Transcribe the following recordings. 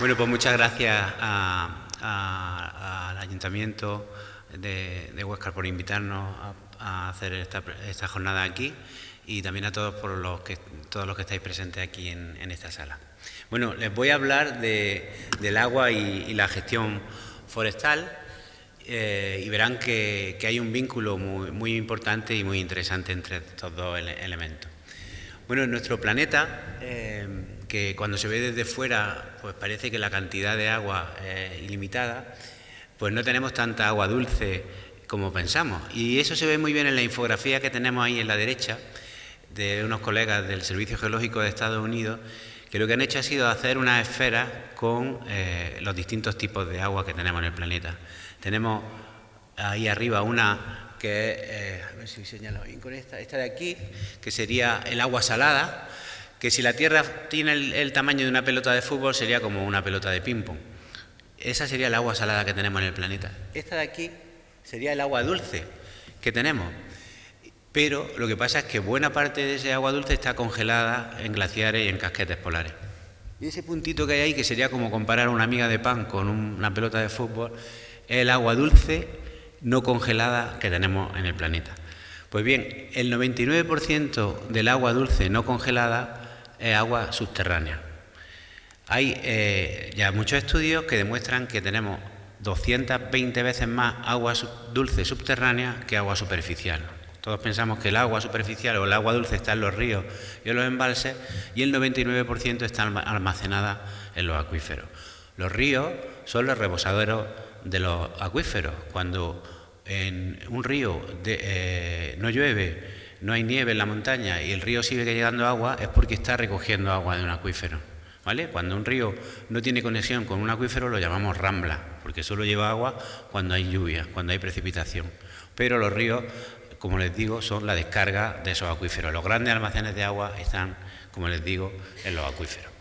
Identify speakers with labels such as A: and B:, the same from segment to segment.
A: Bueno, pues muchas gracias al Ayuntamiento de Huéscar por invitarnos a hacer esta jornada aquí y también a todos todos los que estáis presentes aquí en esta sala. Bueno, les voy a hablar del agua y la gestión forestal y verán que hay un vínculo muy importante y muy interesante entre estos dos elementos. Bueno, en nuestro planeta, que cuando se ve desde fuera, pues parece que la cantidad de agua es ilimitada, pues no tenemos tanta agua dulce como pensamos. Y eso se ve muy bien en la infografía que tenemos ahí en la derecha, de unos colegas del Servicio Geológico de Estados Unidos, que lo que han hecho ha sido hacer una esfera con los distintos tipos de agua que tenemos en el planeta. Tenemos ahí arriba una que es, a ver si señalo bien con esta de aquí, que sería el agua salada, que si la Tierra tiene el tamaño de una pelota de fútbol sería como una pelota de ping-pong. Esa sería el agua salada que tenemos en el planeta. Esta de aquí sería el agua dulce que tenemos. Pero lo que pasa es que buena parte de ese agua dulce está congelada en glaciares y en casquetes polares. Y ese puntito que hay ahí, que sería como comparar una miga de pan con una pelota de fútbol, es el agua dulce no congelada que tenemos en el planeta. Pues bien, el 99% del agua dulce no congelada es agua subterránea. Hay ya muchos estudios que demuestran que tenemos 220 veces más agua dulce subterránea que agua superficial. Todos pensamos que el agua superficial o el agua dulce está en los ríos y en los embalses y el 99% está almacenada en los acuíferos. Los ríos son los rebosaderos de los acuíferos. Cuando en un río no llueve, no hay nieve en la montaña y el río sigue llegando agua, es porque está recogiendo agua de un acuífero, ¿vale? Cuando un río no tiene conexión con un acuífero lo llamamos rambla, porque solo lleva agua cuando hay lluvia, cuando hay precipitación. Pero los ríos, como les digo, son la descarga de esos acuíferos. Los grandes almacenes de agua están, como les digo, en los acuíferos.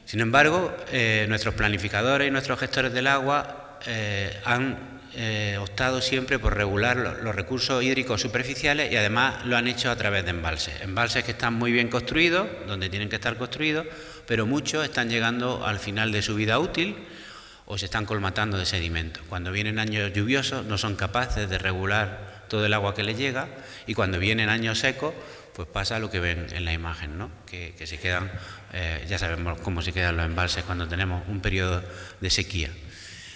A: Sin embargo, nuestros planificadores y nuestros gestores del agua han optado siempre por regular los recursos hídricos superficiales y además lo han hecho a través de embalses. Embalses que están muy bien construidos, donde tienen que estar construidos, pero muchos están llegando al final de su vida útil o se están colmatando de sedimento. Cuando vienen años lluviosos no son capaces de regular todo el agua que les llega y cuando vienen años secos pues pasa lo que ven en la imagen, ¿no? Que se quedan, ya sabemos cómo se quedan los embalses cuando tenemos un periodo de sequía.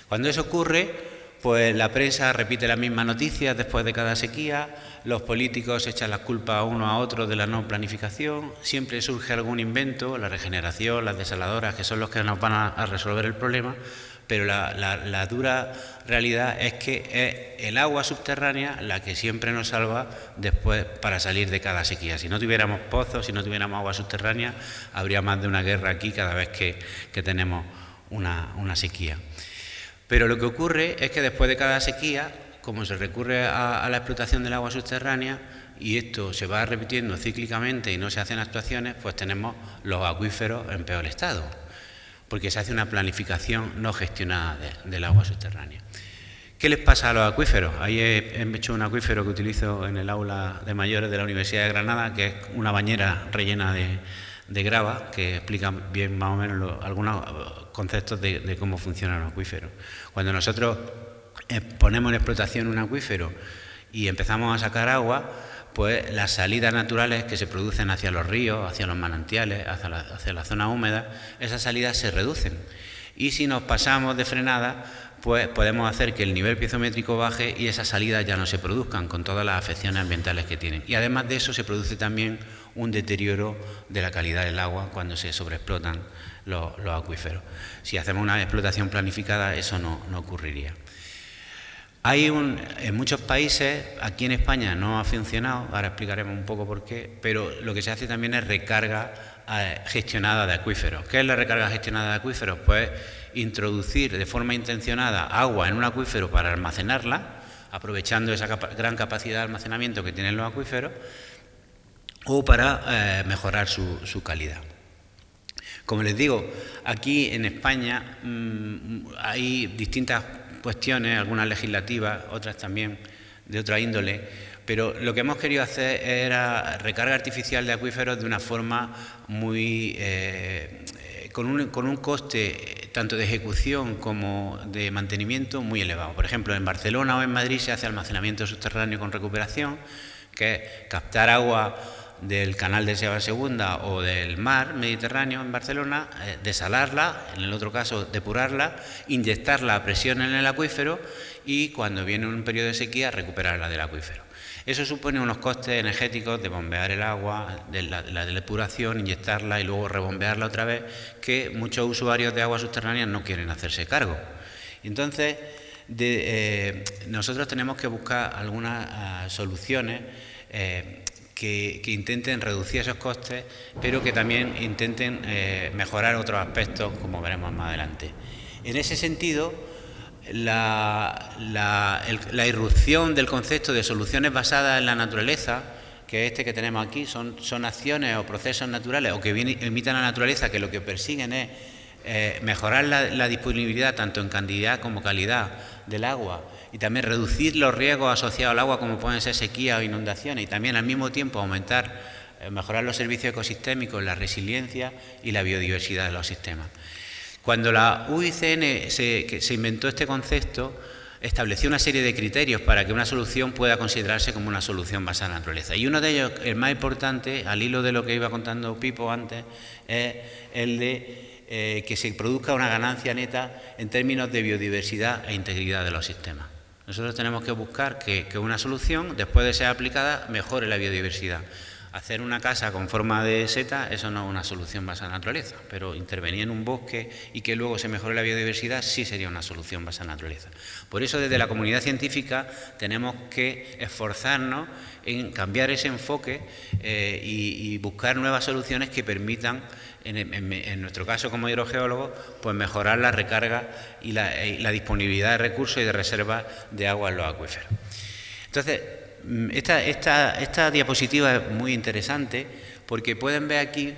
A: Cuando eso ocurre, pues la prensa repite las mismas noticias después de cada sequía, los políticos echan las culpas uno a otro de la no planificación, siempre surge algún invento, la regeneración, las desaladoras, que son los que nos van a resolver el problema, pero la dura realidad es que es el agua subterránea la que siempre nos salva después para salir de cada sequía. Si no tuviéramos pozos, si no tuviéramos agua subterránea, habría más de una guerra aquí cada vez que tenemos una sequía. Pero lo que ocurre es que después de cada sequía, como se recurre a la explotación del agua subterránea, y esto se va repitiendo cíclicamente y no se hacen actuaciones, pues tenemos los acuíferos en peor estado, porque se hace una planificación no gestionada del agua subterránea. ¿Qué les pasa a los acuíferos? Ahí he hecho un acuífero que utilizo en el aula de mayores de la Universidad de Granada, que es una bañera rellena de grava, que explica bien más o menos algunos conceptos de cómo funciona un acuífero. Cuando nosotros ponemos en explotación un acuífero y empezamos a sacar agua, pues las salidas naturales que se producen hacia los ríos, hacia los manantiales, hacia la zona húmeda, esas salidas se reducen. Y si nos pasamos de frenada, pues podemos hacer que el nivel piezométrico baje y esas salidas ya no se produzcan con todas las afecciones ambientales que tienen. Y además de eso se produce también un deterioro de la calidad del agua cuando se sobreexplotan los acuíferos. Si hacemos una explotación planificada eso no ocurriría. En muchos países, aquí en España no ha funcionado, ahora explicaremos un poco por qué, pero lo que se hace también es recarga gestionada de acuíferos. ¿Qué es la recarga gestionada de acuíferos? Pues introducir de forma intencionada agua en un acuífero para almacenarla, aprovechando esa gran capacidad de almacenamiento que tienen los acuíferos, o para mejorar su calidad. Como les digo, aquí en España hay distintas cuestiones, algunas legislativas, otras también de otra índole, pero lo que hemos querido hacer era recarga artificial de acuíferos de una forma muy con un coste tanto de ejecución como de mantenimiento muy elevado. Por ejemplo, en Barcelona o en Madrid se hace almacenamiento subterráneo con recuperación, que es captar agua del canal de Isabel II o del mar Mediterráneo en Barcelona, desalarla, en el otro caso depurarla, inyectarla a presión en el acuífero y cuando viene un periodo de sequía recuperarla del acuífero. Eso supone unos costes energéticos de bombear el agua, de la depuración, inyectarla y luego rebombearla otra vez, que muchos usuarios de aguas subterráneas no quieren hacerse cargo. Entonces, nosotros tenemos que buscar algunas soluciones que intenten reducir esos costes, pero que también intenten mejorar otros aspectos, como veremos más adelante. En ese sentido, la irrupción del concepto de soluciones basadas en la naturaleza, que es que tenemos aquí, son acciones o procesos naturales o que imitan la naturaleza, que lo que persiguen es mejorar la disponibilidad tanto en cantidad como calidad del agua y también reducir los riesgos asociados al agua, como pueden ser sequías o inundaciones, y también al mismo tiempo mejorar los servicios ecosistémicos, la resiliencia y la biodiversidad de los sistemas. Cuando la UICN se inventó este concepto, estableció una serie de criterios para que una solución pueda considerarse como una solución basada en la naturaleza. Y uno de ellos, el más importante, al hilo de lo que iba contando Pipo antes, es el de que se produzca una ganancia neta en términos de biodiversidad e integridad de los sistemas. Nosotros tenemos que buscar que una solución, después de ser aplicada, mejore la biodiversidad. Hacer una casa con forma de seta, eso no es una solución basada en la naturaleza, pero intervenir en un bosque y que luego se mejore la biodiversidad sí sería una solución basada en la naturaleza. Por eso, desde la comunidad científica tenemos que esforzarnos en cambiar ese enfoque y buscar nuevas soluciones que permitan, en nuestro caso como hidrogeólogos, pues mejorar la recarga y la disponibilidad de recursos y de reservas de agua en los acuíferos. Entonces, esta diapositiva es muy interesante porque pueden ver aquí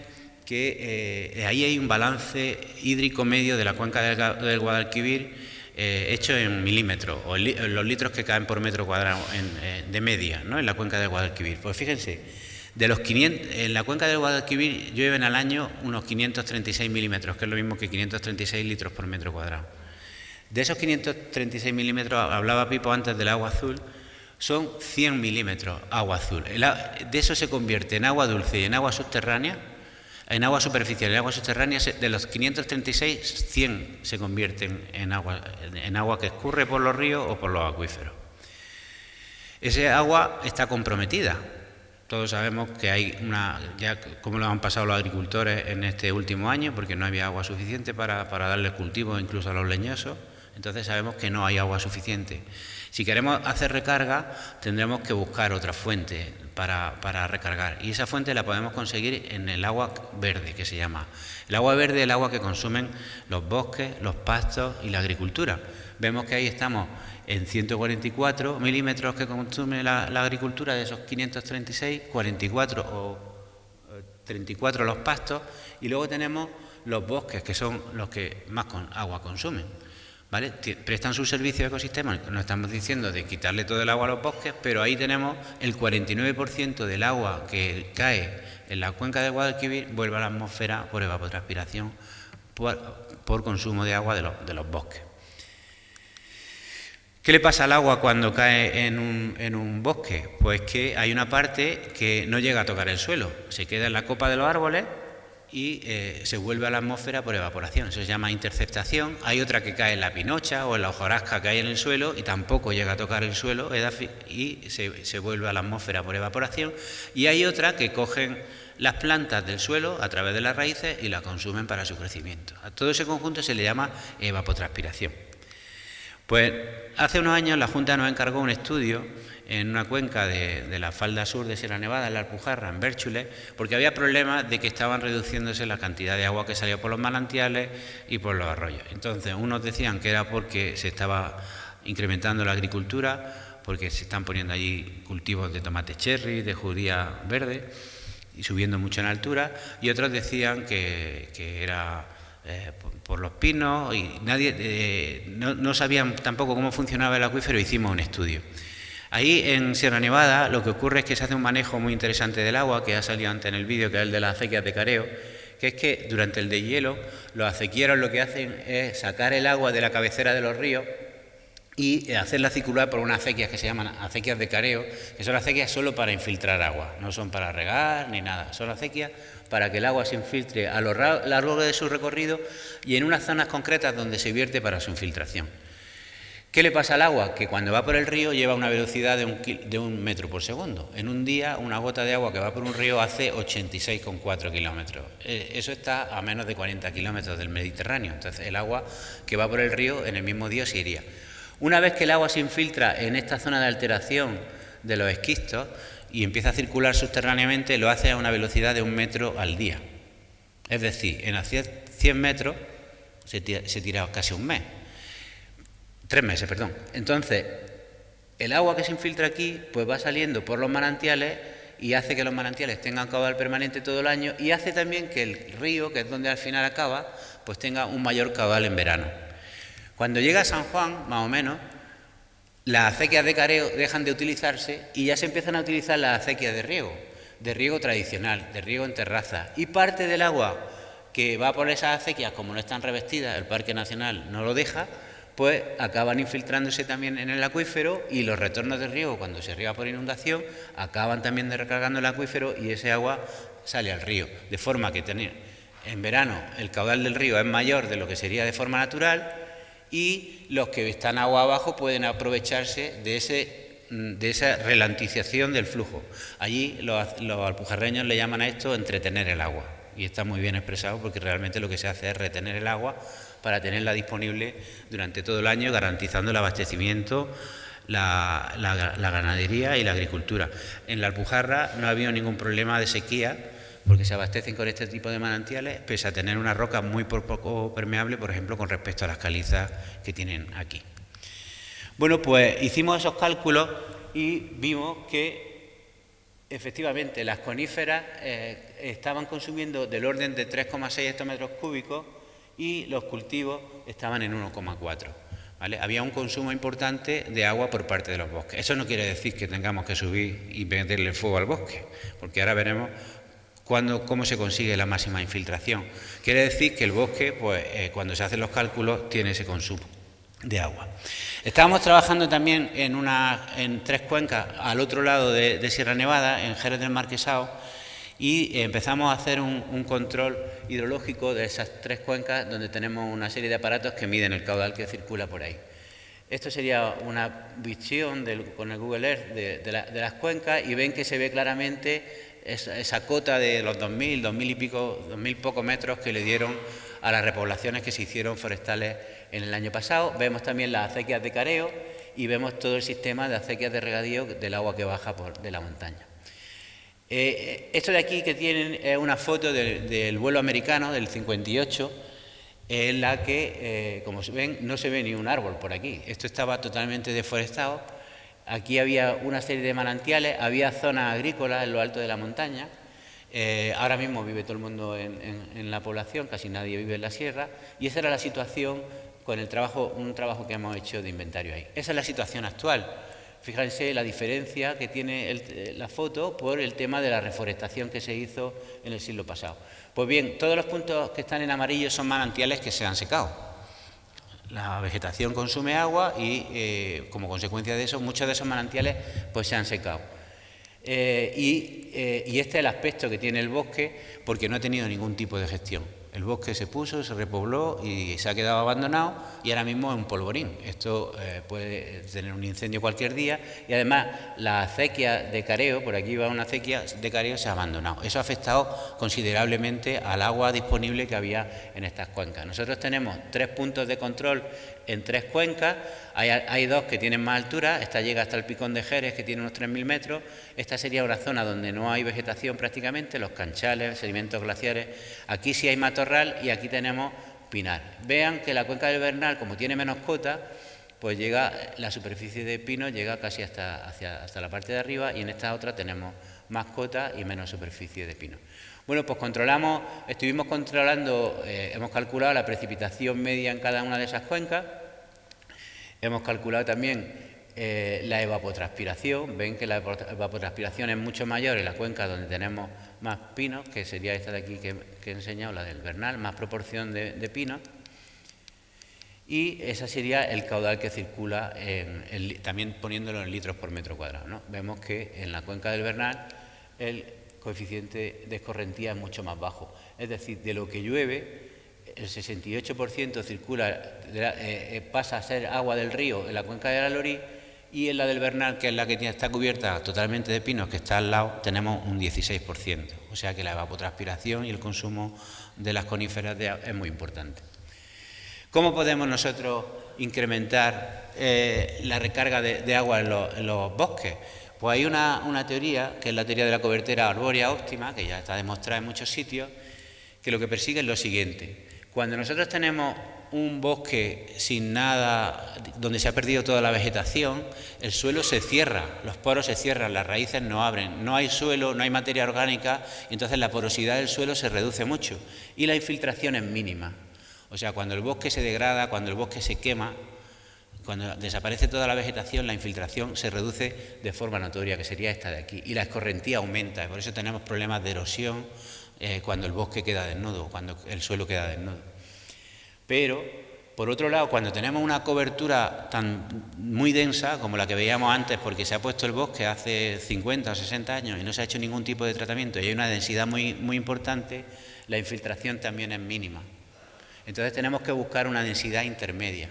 A: que ahí hay un balance hídrico medio de la cuenca del Guadalquivir hecho en milímetros, o los litros que caen por metro cuadrado de media, ¿no?, en la cuenca del Guadalquivir. Pues fíjense, en la cuenca del Guadalquivir llueven al año unos 536 milímetros, que es lo mismo que 536 litros por metro cuadrado. De esos 536 milímetros, hablaba Pipo antes del agua azul, son 100 milímetros agua azul. De eso se convierte en agua dulce y en agua subterránea, en agua superficial y en agua subterránea. De los 536, 100 se convierten en agua que escurre por los ríos o por los acuíferos. Ese agua está comprometida. Todos sabemos que hay ya como lo han pasado los agricultores en este último año, porque no había agua suficiente para darle cultivo incluso a los leñosos. Entonces sabemos que no hay agua suficiente. Si queremos hacer recarga, tendremos que buscar otra fuente para recargar. Y esa fuente la podemos conseguir en el agua verde, que se llama. El agua verde es el agua que consumen los bosques, los pastos y la agricultura. Vemos que ahí estamos en 144 milímetros que consume la agricultura de esos 536, 44 o 34 los pastos, y luego tenemos los bosques, que son los que más agua consumen. ¿Vale? Prestan su servicio ecosistémico. No estamos diciendo de quitarle todo el agua a los bosques, pero ahí tenemos el 49% del agua que cae en la cuenca del Guadalquivir vuelve a la atmósfera por evapotranspiración, por consumo de agua de los bosques. ¿Qué le pasa al agua cuando cae en un bosque? Pues que hay una parte que no llega a tocar el suelo, se queda en la copa de los árboles y se vuelve a la atmósfera por evaporación. Eso se llama interceptación. Hay otra que cae en la pinocha o en la hojarasca que hay en el suelo y tampoco llega a tocar el suelo y se vuelve a la atmósfera por evaporación. Y hay otra que cogen las plantas del suelo a través de las raíces y la consumen para su crecimiento. A todo ese conjunto se le llama evapotranspiración. Pues hace unos años la Junta nos encargó un estudio en una cuenca de la falda sur de Sierra Nevada, en la Alpujarra, en Bérchules, porque había problemas de que estaban reduciéndose la cantidad de agua que salía por los manantiales y por los arroyos. Entonces, unos decían que era porque se estaba incrementando la agricultura, porque se están poniendo allí cultivos de tomate cherry, de judía verde, y subiendo mucho en altura, y otros decían que era por los pinos, y no sabían tampoco cómo funcionaba el acuífero. Hicimos un estudio. Ahí en Sierra Nevada lo que ocurre es que se hace un manejo muy interesante del agua, que ha salido antes en el vídeo, que es el de las acequias de careo, que que es que durante el deshielo los acequieros lo que hacen es sacar el agua de la cabecera de los ríos y hacerla circular por unas acequias que se llaman acequias de careo, que son acequias solo para infiltrar agua, no son para regar ni nada, son acequias para que el agua se infiltre a lo largo de su recorrido y en unas zonas concretas donde se vierte para su infiltración. ¿Qué le pasa al agua? Que cuando va por el río lleva una velocidad de 1 metro por segundo. En un día, una gota de agua que va por un río hace 86,4 kilómetros. Eso está a menos de 40 kilómetros del Mediterráneo. Entonces, el agua que va por el río en el mismo día se iría. Una vez que el agua se infiltra en esta zona de alteración de los esquistos y empieza a circular subterráneamente, lo hace a una velocidad de 1 metro al día. Es decir, en 100 metros se tira casi un mes. 3 meses, perdón. Entonces, el agua que se infiltra aquí pues va saliendo por los manantiales y hace que los manantiales tengan caudal permanente todo el año y hace también que el río, que es donde al final acaba, pues tenga un mayor caudal en verano. Cuando llega a San Juan, más o menos, las acequias de careo dejan de utilizarse y ya se empiezan a utilizar las acequias de riego tradicional, de riego en terraza. Y parte del agua que va por esas acequias, como no están revestidas, el Parque Nacional no lo deja, pues acaban infiltrándose también en el acuífero y los retornos de riego, cuando se riega por inundación, acaban también recargando el acuífero y ese agua sale al río. De forma que en verano el caudal del río es mayor de lo que sería de forma natural y los que están agua abajo pueden aprovecharse de esa ralentización del flujo. Allí los alpujarreños le llaman a esto entretener el agua y está muy bien expresado porque realmente lo que se hace es retener el agua para tenerla disponible durante todo el año, garantizando el abastecimiento, la ganadería y la agricultura. En la Alpujarra no ha habido ningún problema de sequía, porque se abastecen con este tipo de manantiales, pese a tener una roca muy poco permeable, por ejemplo, con respecto a las calizas que tienen aquí. Bueno, pues hicimos esos cálculos y vimos que efectivamente las coníferas estaban consumiendo del orden de 3,6 hectómetros cúbicos y los cultivos estaban en 1,4. ¿Vale? Había un consumo importante de agua por parte de los bosques. Eso no quiere decir que tengamos que subir y meterle fuego al bosque, porque ahora veremos cómo se consigue la máxima infiltración. Quiere decir que el bosque, pues, cuando se hacen los cálculos, tiene ese consumo de agua. Estábamos trabajando también en 3 cuencas al otro lado de Sierra Nevada, en Jerez del Marquesado, y empezamos a hacer un control hidrológico de esas 3 cuencas donde tenemos una serie de aparatos que miden el caudal que circula por ahí. Esto sería una visión con el Google Earth de las cuencas y ven que se ve claramente esa cota de los 2.000 pocos metros que le dieron a las repoblaciones que se hicieron forestales en el año pasado. Vemos también las acequias de careo y vemos todo el sistema de acequias de regadío del agua que baja de la montaña. Esto de aquí que tienen es una foto del vuelo americano del 58, en la que, como se ven, no se ve ni un árbol por aquí. Esto estaba totalmente deforestado. Aquí había una serie de manantiales, había zonas agrícolas en lo alto de la montaña. Ahora mismo vive todo el mundo en la población, casi nadie vive en la sierra, y esa era la situación con un trabajo que hemos hecho de inventario ahí. Esa es la situación actual. Fíjense la diferencia que tiene la foto por el tema de la reforestación que se hizo en el siglo pasado. Pues bien, todos los puntos que están en amarillo son manantiales que se han secado. La vegetación consume agua y como consecuencia de eso, muchos de esos manantiales pues se han secado. Y este es el aspecto que tiene el bosque porque no ha tenido ningún tipo de gestión. El bosque se puso, se repobló y se ha quedado abandonado y ahora mismo es un polvorín. Esto puede tener un incendio cualquier día y además la acequia de careo, por aquí va una acequia de careo, se ha abandonado. Eso ha afectado considerablemente al agua disponible que había en estas cuencas. Nosotros tenemos 3 puntos de control en 3 cuencas, hay 2 que tienen más altura, esta llega hasta el Picón de Jerez que tiene unos 3.000 metros, esta sería una zona donde no hay vegetación prácticamente, los canchales, sedimentos glaciares, aquí sí hay matorral y aquí tenemos pinar. Vean que la cuenca del Bernal, como tiene menos cota, pues la superficie de pino llega casi hasta la parte de arriba y en esta otra tenemos más cota y menos superficie de pino. Bueno, pues estuvimos controlando, hemos calculado la precipitación media en cada una de esas cuencas, hemos calculado también la evapotranspiración. Ven que la evapotranspiración es mucho mayor en la cuenca donde tenemos más pinos, que sería esta de aquí que he enseñado, la del Bernal, más proporción de pinos. Y ese sería el caudal que circula, también poniéndolo en litros por metro cuadrado, ¿no? Vemos que en la cuenca del Bernal el coeficiente de escorrentía es mucho más bajo. Es decir, de lo que llueve, el 68% circula, pasa a ser agua del río en la cuenca de Alalorí, y en la del Bernal, que es la que está cubierta totalmente de pinos, que está al lado, tenemos un 16%. O sea que la evapotranspiración y el consumo de las coníferas es muy importante. ¿Cómo podemos nosotros incrementar la recarga de agua en los bosques? Pues hay una teoría, que es la teoría de la cobertura arbórea óptima, que ya está demostrada en muchos sitios, que lo que persigue es lo siguiente. Cuando nosotros tenemos un bosque sin nada, donde se ha perdido toda la vegetación, el suelo se cierra, los poros se cierran, las raíces no abren, no hay suelo, no hay materia orgánica, y entonces la porosidad del suelo se reduce mucho y la infiltración es mínima. O sea, cuando el bosque se degrada, cuando el bosque se quema, cuando desaparece toda la vegetación, la infiltración se reduce de forma notoria, que sería esta de aquí, y la escorrentía aumenta. Por eso tenemos problemas de erosión cuando el bosque queda desnudo, cuando el suelo queda desnudo. Pero, por otro lado, cuando tenemos una cobertura muy densa, como la que veíamos antes, porque se ha puesto el bosque hace 50 o 60 años y no se ha hecho ningún tipo de tratamiento, y hay una densidad muy importante, la infiltración también es mínima. Entonces tenemos que buscar una densidad intermedia,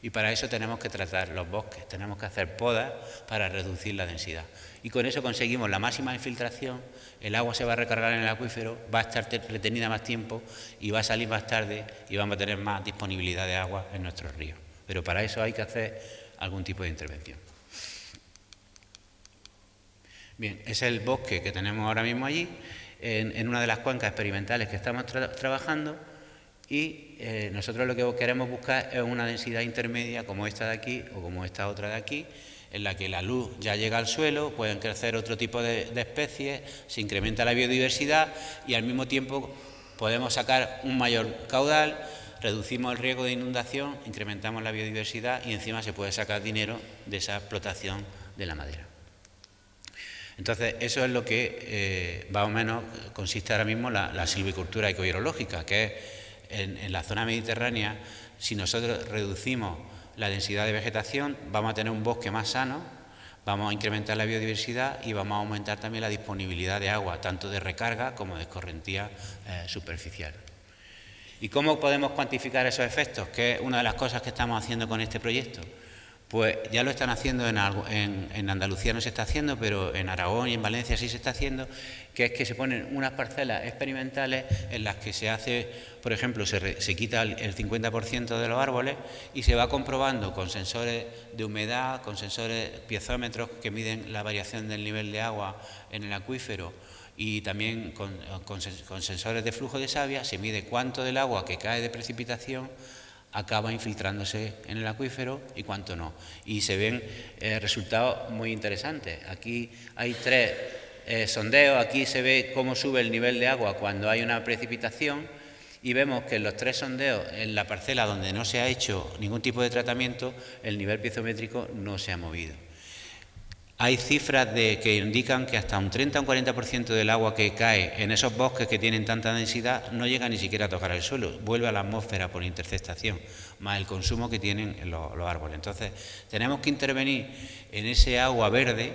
A: y para eso tenemos que tratar los bosques, tenemos que hacer podas para reducir la densidad. Y con eso conseguimos la máxima infiltración, el agua se va a recargar en el acuífero, va a estar retenida más tiempo y va a salir más tarde y vamos a tener más disponibilidad de agua en nuestros ríos. Pero para eso hay que hacer algún tipo de intervención. Bien, ese es el bosque que tenemos ahora mismo allí, en una de las cuencas experimentales que estamos trabajando. Y nosotros lo que queremos buscar es una densidad intermedia como esta de aquí o como esta otra de aquí, en la que la luz ya llega al suelo, pueden crecer otro tipo de especies, se incrementa la biodiversidad y al mismo tiempo podemos sacar un mayor caudal, reducimos el riesgo de inundación, incrementamos la biodiversidad y encima se puede sacar dinero de esa explotación de la madera. Entonces, eso es lo que más o menos consiste ahora mismo la silvicultura ecohidrológica, que es en la zona mediterránea. Si nosotros reducimos la densidad de vegetación, vamos a tener un bosque más sano, vamos a incrementar la biodiversidad y vamos a aumentar también la disponibilidad de agua, tanto de recarga como de escorrentía superficial. ¿Y cómo podemos cuantificar esos efectos? Que es una de las cosas que estamos haciendo con este proyecto. Pues ya lo están haciendo en Andalucía, no se está haciendo, pero en Aragón y en Valencia sí se está haciendo, que es que se ponen unas parcelas experimentales en las que se hace, por ejemplo, se quita el 50% de los árboles y se va comprobando con sensores de humedad, con sensores piezómetros que miden la variación del nivel de agua en el acuífero y también con sensores de flujo de savia, se mide cuánto del agua que cae de precipitación acaba infiltrándose en el acuífero y cuánto no. Y se ven resultados muy interesantes. Aquí hay 3 sondeos, aquí se ve cómo sube el nivel de agua cuando hay una precipitación y vemos que en los 3 sondeos, en la parcela donde no se ha hecho ningún tipo de tratamiento, el nivel piezométrico no se ha movido. Hay cifras que indican que hasta un 30 o un 40% del agua que cae en esos bosques que tienen tanta densidad no llega ni siquiera a tocar el suelo, vuelve a la atmósfera por interceptación, más el consumo que tienen los árboles. Entonces, tenemos que intervenir en ese agua verde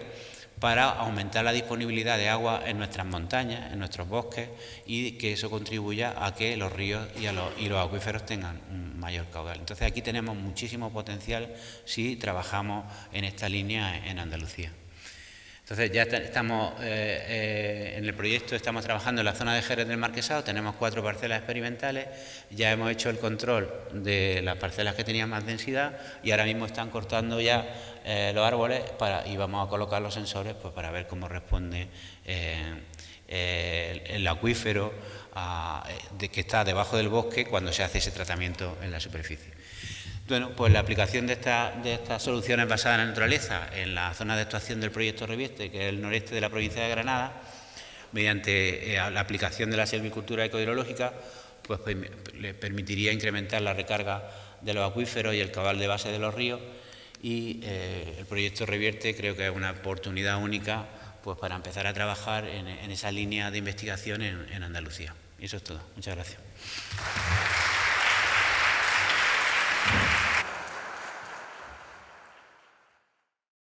A: para aumentar la disponibilidad de agua en nuestras montañas, en nuestros bosques, y que eso contribuya a que los ríos y los acuíferos tengan un mayor caudal. Entonces aquí tenemos muchísimo potencial si trabajamos en esta línea en Andalucía. Entonces ya estamos en el proyecto, estamos trabajando en la zona de Jerez del Marquesado, tenemos 4 parcelas experimentales, ya hemos hecho el control de las parcelas que tenían más densidad y ahora mismo están cortando ya los árboles y vamos a colocar los sensores pues, para ver cómo responde el acuífero que está debajo del bosque cuando se hace ese tratamiento en la superficie. Bueno, pues la aplicación de estas soluciones basadas en la naturaleza en la zona de actuación del proyecto Revierte, que es el noreste de la provincia de Granada, mediante la aplicación de la silvicultura ecohidrológica, pues le permitiría incrementar la recarga de los acuíferos y el caudal de base de los ríos y el proyecto Revierte creo que es una oportunidad única pues para empezar a trabajar en esa línea de investigación en Andalucía. Y eso es todo. Muchas gracias.